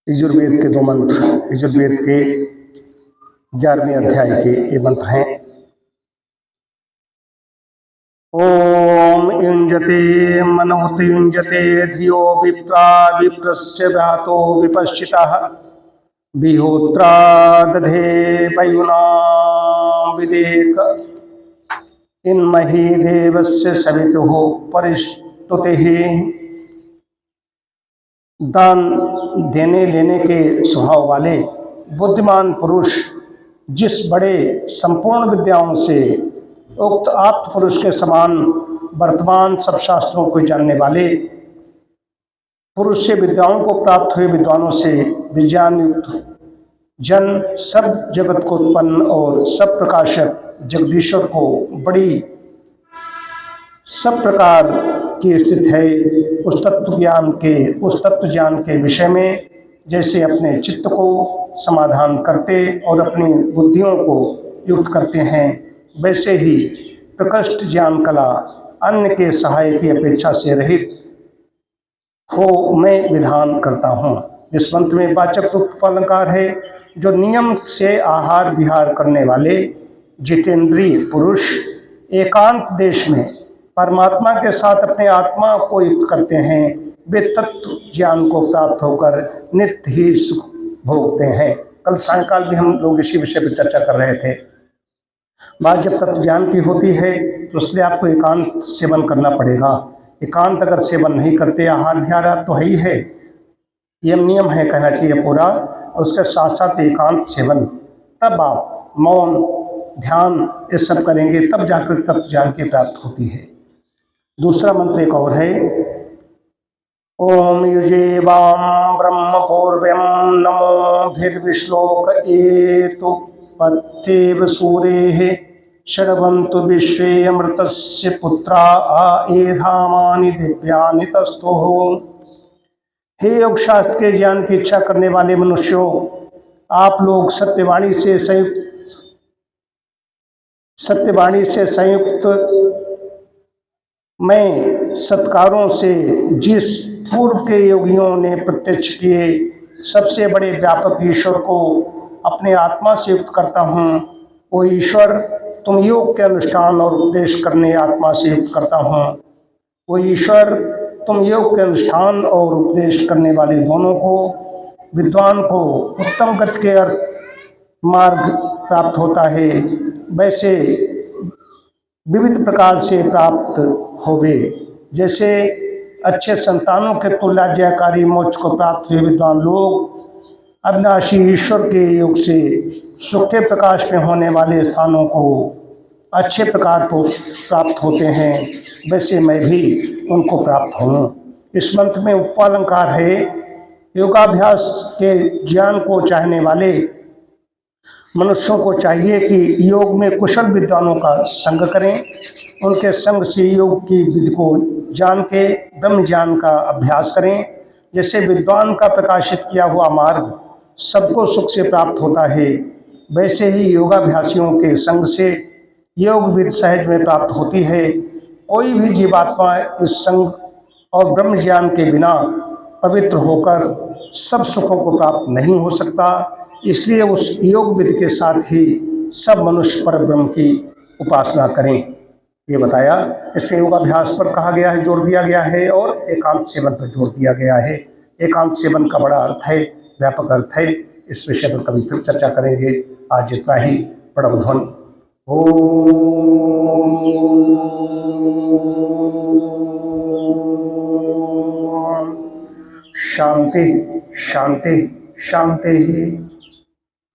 यजुर्वेद के दो मंत्र, यजुर्वेद के 11वें अध्याय के ये मंत्र हैं। ओम युञ्जते मनोत युञ्जते धियो विप्रा विप्रस्य व्यातो विपश्चितः विहोत्रा दधे पयुना विदेक इन्महि देवस्य सवितुः परिष्टुतिः। दान देने लेने के स्वभाव वाले बुद्धिमान पुरुष जिस बड़े संपूर्ण विद्याओं से उक्त आप्त पुरुष के समान वर्तमान सब शास्त्रों को जानने वाले पुरुष से विद्याओं को प्राप्त हुए विद्वानों से विज्ञान युक्त जन सब जगत को उत्पन्न और सब प्रकाशक जगदीश्वर को बड़ी सब प्रकार की स्थित है उस तत्व ज्ञान के विषय में जैसे अपने चित्त को समाधान करते और अपनी बुद्धियों को युक्त करते हैं, वैसे ही प्रकृष्ट ज्ञान कला अन्य के सहाय की अपेक्षा से रहित हो मैं विधान करता हूँ। इस मंत्र में वाचक् उपलंकार है जो नियम से आहार विहार करने वाले जितेंद्रिय पुरुष एकांत देश में परमात्मा के साथ अपने आत्मा को युक्त करते हैं, वे तत्व ज्ञान को प्राप्त होकर नित्य ही सुख भोगते हैं। कल सायंकाल भी हम लोग इसी विषय पर चर्चा कर रहे थे। बात जब तत्व ज्ञान की होती है तो उसके लिए आपको एकांत सेवन करना पड़ेगा। एकांत अगर सेवन नहीं करते, आहार विहार तो है ही है, ये नियम है कहना चाहिए पूरा, और उसके साथ साथ एकांत सेवन, तब आप मौन ध्यान ये सब करेंगे, तब जाकर तत्व ज्ञान की प्राप्त होती है। दूसरा मंत्र एक और है, ओम युजेवाम ब्रह्म पूर्व्यम नमो भिर्विश्लोक एतु पत्येव सूरेः षड्वन्तु विश्वे अमृतस्य पुत्रा एधामानि दिव्यानि तस्थुः। हे योग शास्त्र के ज्ञान की इच्छा करने वाले मनुष्यों, आप लोग सत्यवाणी से संयुक्त मैं सत्कारों से जिस पूर्व के योगियों ने प्रत्यक्ष किए सबसे बड़े व्यापक ईश्वर को अपने आत्मा से युक्त करता हूँ। वो ईश्वर तुम योग के अनुष्ठान और उपदेश करने आत्मा से युक्त करता हूँ। वो ईश्वर तुम योग के अनुष्ठान और उपदेश करने वाले दोनों को विद्वान को उत्तम गति के अर्थ मार्ग प्राप्त होता है, वैसे विविध प्रकार से प्राप्त होवे। जैसे अच्छे संतानों के तुल्याज्ञाकारी मोक्ष को प्राप्त हुए विद्वान लोग अविनाशी ईश्वर के योग से सुख के प्रकाश में होने वाले स्थानों को अच्छे प्रकार को प्राप्त होते हैं, वैसे मैं भी उनको प्राप्त हूँ। इस मंत्र में उपलंकार है, योगाभ्यास के ज्ञान को चाहने वाले मनुष्यों को चाहिए कि योग में कुशल विद्वानों का संग करें, उनके संग से योग की विधि को जान के ब्रह्म ज्ञान का अभ्यास करें। जैसे विद्वान का प्रकाशित किया हुआ मार्ग सबको सुख से प्राप्त होता है, वैसे ही योगाभ्यासियों के संग से योग विधि सहज में प्राप्त होती है। कोई भी जीवात्मा इस संग और ब्रह्म ज्ञान के बिना पवित्र होकर सब सुखों को प्राप्त नहीं हो सकता। इसलिए उस योग विधि के साथ ही सब मनुष्य पर ब्रह्म की उपासना करें, ये बताया। इसमें योगाभ्यास पर कहा गया है, जोर दिया गया है, और एकांत सेवन पर जोर दिया गया है। एकांत सेवन का बड़ा अर्थ है, व्यापक अर्थ है, इस विषय पर कभी फिर चर्चा करेंगे। आज इतना ही। प्रणव ध्वनि। ओम शांति शांति शांति।